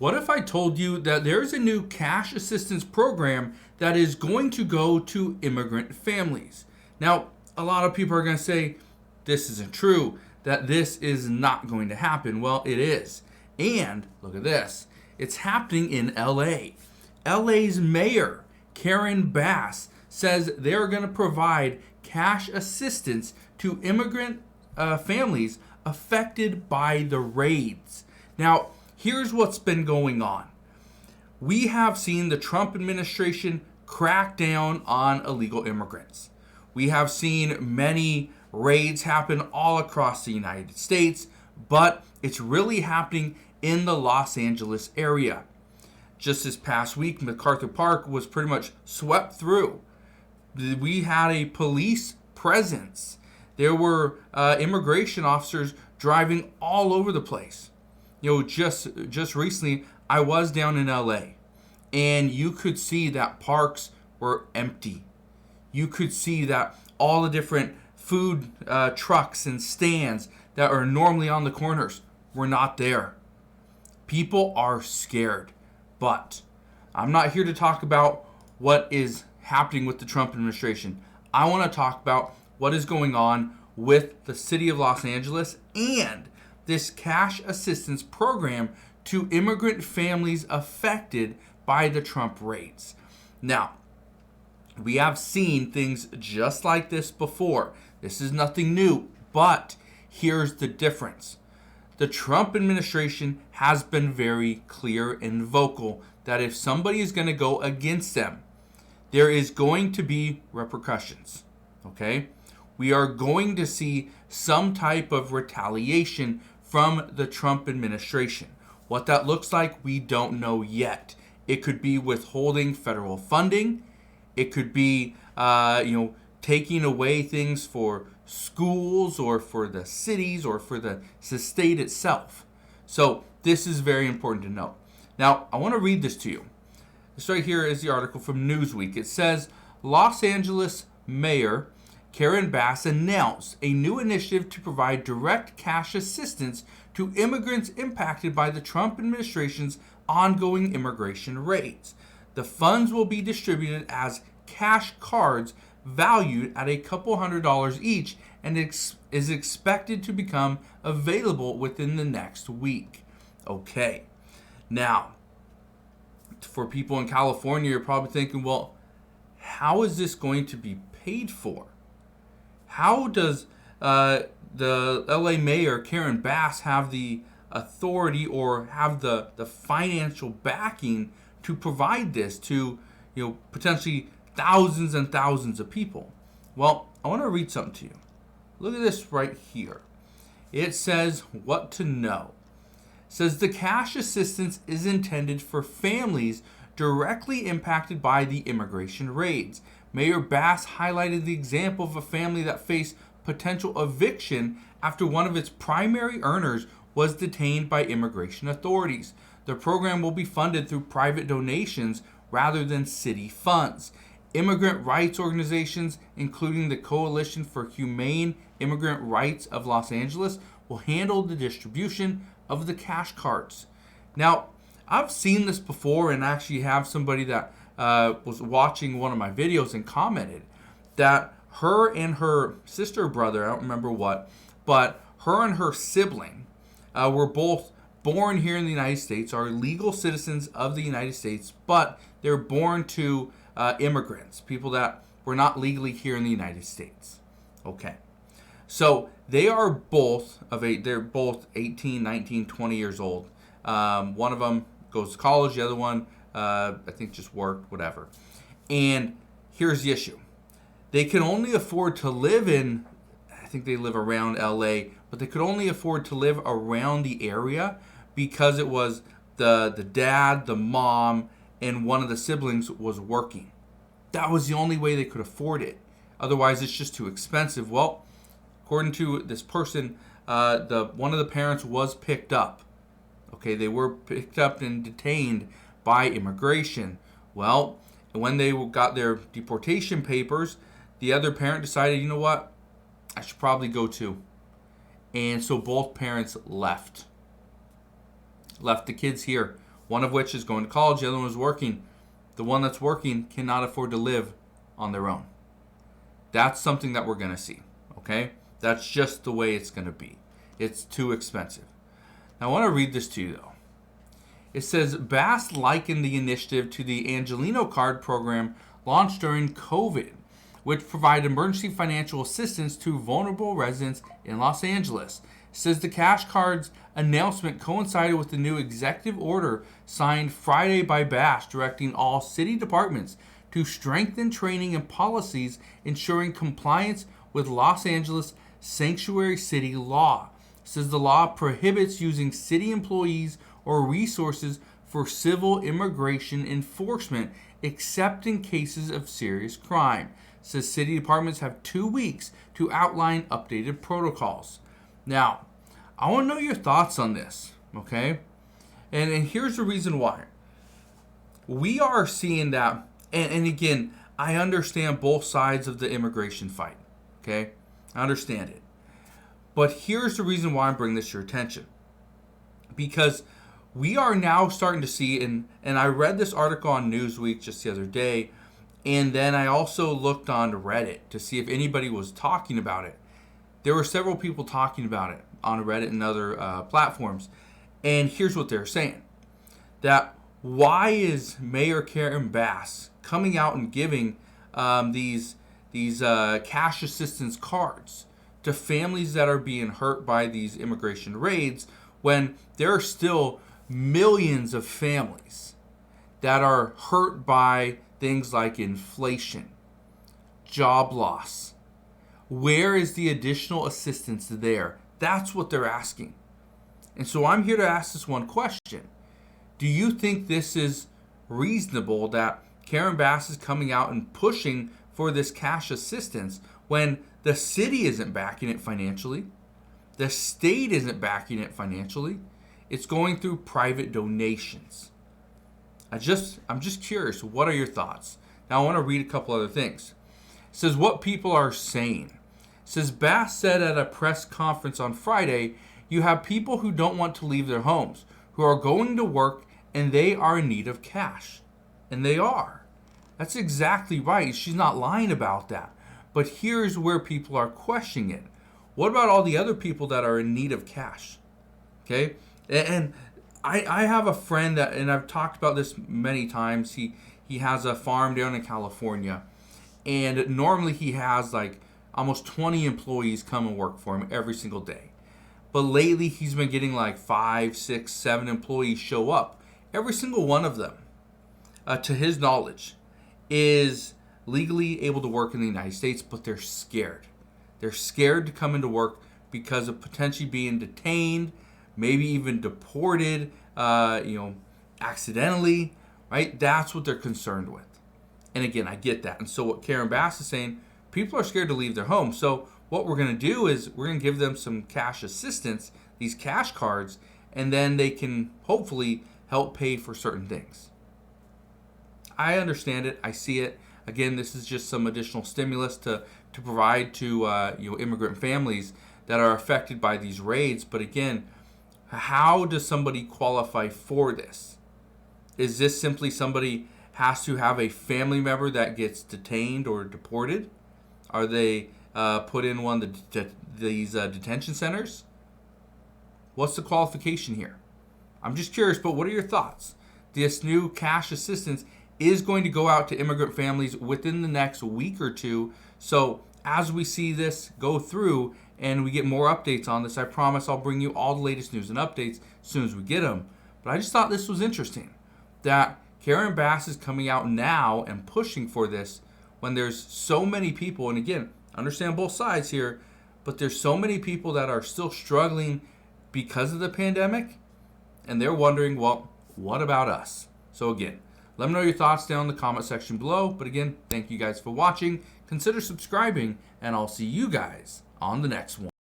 What if I told you that there's a new cash assistance program that is going to go to immigrant families? Now, a lot of people are going to say this isn't true, that this is not going to happen. Well, it is. And look at this. It's happening in LA. LA's mayor, Karen Bass, says they're going to provide cash assistance to immigrant families affected by the raids. Now, here's what's been going on. We have seen the Trump administration crack down on illegal immigrants. We have seen many raids happen all across the United States, but it's really happening in the Los Angeles area. Just this past week, MacArthur Park was pretty much swept through. We had a police presence. There were immigration officers driving all over the place. Just recently, I was down in LA, and you could see that parks were empty. You could see that all the different food trucks and stands that are normally on the corners were not there. People are scared, but I'm not here to talk about what is happening with the Trump administration. I want to talk about what is going on with the city of Los Angeles and this cash assistance program to immigrant families affected by the Trump raids. Now, we have seen things just like this before. This is nothing new, but here's the difference. The Trump administration has been very clear and vocal that if somebody is going to go against them, there is going to be repercussions. Okay? We are going to see some type of retaliation from the Trump administration. What that looks like, we don't know yet. It could be withholding federal funding. It could be, taking away things for schools or for the cities or for the state itself. So this is very important to know. Now, I want to read this to you. This right here is the article from Newsweek. It says, Los Angeles Mayor Karen Bass announced a new initiative to provide direct cash assistance to immigrants impacted by the Trump administration's ongoing immigration raids. The funds will be distributed as cash cards valued at a couple $100s each and is expected to become available within the next week. Okay. Now, for people in California, you're probably thinking, well, how is this going to be paid for? How does the LA mayor, Karen Bass, have the authority or have the financial backing to provide this to, potentially thousands and thousands of people? Well, I want to read something to you. Look at this right here. It says what to know. It says the cash assistance is intended for families directly impacted by the immigration raids. Mayor Bass highlighted the example of a family that faced potential eviction after one of its primary earners was detained by immigration authorities. The program will be funded through private donations rather than city funds. Immigrant rights organizations, including the Coalition for Humane Immigrant Rights of Los Angeles, will handle the distribution of the cash cards. Now, I've seen this before and actually have somebody that was watching one of my videos and commented that her and her sister or brother, I don't remember what, but her and her sibling were both born here in the United States, are legal citizens of the United States, but they're born to immigrants, people that were not legally here in the United States. Okay. So they are both they're both 18, 19, 20 years old. One of them goes to college, the other one, I think just worked, whatever. And here's the issue. They can only afford to live in, I think they live around LA, but they could only afford to live around the area because it was the dad, the mom, and one of the siblings was working. That was the only way they could afford it. Otherwise, it's just too expensive. Well, according to this person, one of the parents was picked up. Okay, they were picked up and detained by immigration. Well, when they got their deportation papers, the other parent decided, you know what, I should probably go too. And so both parents left the kids here. one of which is going to college, the other one is working. The one that's working cannot afford to live on their own. That's something that we're going to see, okay? That's just the way it's going to be. It's too expensive. Now, I want to read this to you, though. It says, Bass likened the initiative to the Angelino Card program launched during COVID, which provided emergency financial assistance to vulnerable residents in Los Angeles. It says the Cash Card's announcement coincided with the new executive order signed Friday by Bass, directing all city departments to strengthen training and policies ensuring compliance with Los Angeles sanctuary city law. It says the law prohibits using city employees or resources for civil immigration enforcement except in cases of serious crime. It says city departments have 2 weeks to outline updated protocols. Now, I want to know your thoughts on this, okay? And here's the reason why. We are seeing that, and again, I understand both sides of the immigration fight, okay? I understand it. But here's the reason why I'm bringing this to your attention. Because we are now starting to see, and I read this article on Newsweek just the other day, and then I also looked on Reddit to see if anybody was talking about it. There were several people talking about it on Reddit and other platforms. And here's what they're saying. That why is Mayor Karen Bass coming out and giving these cash assistance cards to families that are being hurt by these immigration raids when there are still millions of families that are hurt by things like inflation, job loss? Where is the additional assistance there? That's what they're asking. And so I'm here to ask this one question. Do you think this is reasonable that Karen Bass is coming out and pushing for this cash assistance when the city isn't backing it financially? The state isn't backing it financially. It's going through private donations. I'm just curious, what are your thoughts? Now I want to read a couple other things. It says what people are saying. It says Bass said at a press conference on Friday, you have people who don't want to leave their homes, who are going to work, and they are in need of cash. And they are. That's exactly right. She's not lying about that. But here's where people are questioning it. What about all the other people that are in need of cash? Okay? And I have a friend that, and I've talked about this many times. He has a farm down in California. And normally he has like almost 20 employees come and work for him every single day. But lately he's been getting like 5, 6, 7 employees show up. Every single one of them, to his knowledge, is legally able to work in the United States, but they're scared. They're scared to come into work because of potentially being detained, maybe even deported, accidentally, right? That's what they're concerned with. And again, I get that. And so what Karen Bass is saying, people are scared to leave their home. So what we're going to do is we're going to give them some cash assistance, these cash cards, and then they can hopefully help pay for certain things. I understand it. I see it. Again, this is just some additional stimulus to provide to immigrant families that are affected by these raids. But again, how does somebody qualify for this? Is this simply somebody has to have a family member that gets detained or deported? Are they put in one of these detention centers? What's the qualification here? I'm just curious, but what are your thoughts? This new cash assistance is going to go out to immigrant families within the next week or two. So as we see this go through and we get more updates on this, I promise I'll bring you all the latest news and updates as soon as we get them. But I just thought this was interesting that Karen Bass is coming out now and pushing for this when there's so many people, and again, understand both sides here, but there's so many people that are still struggling because of the pandemic, and they're wondering, well, what about us? So again, let me know your thoughts down in the comment section below. But again, thank you guys for watching. Consider subscribing, and I'll see you guys on the next one.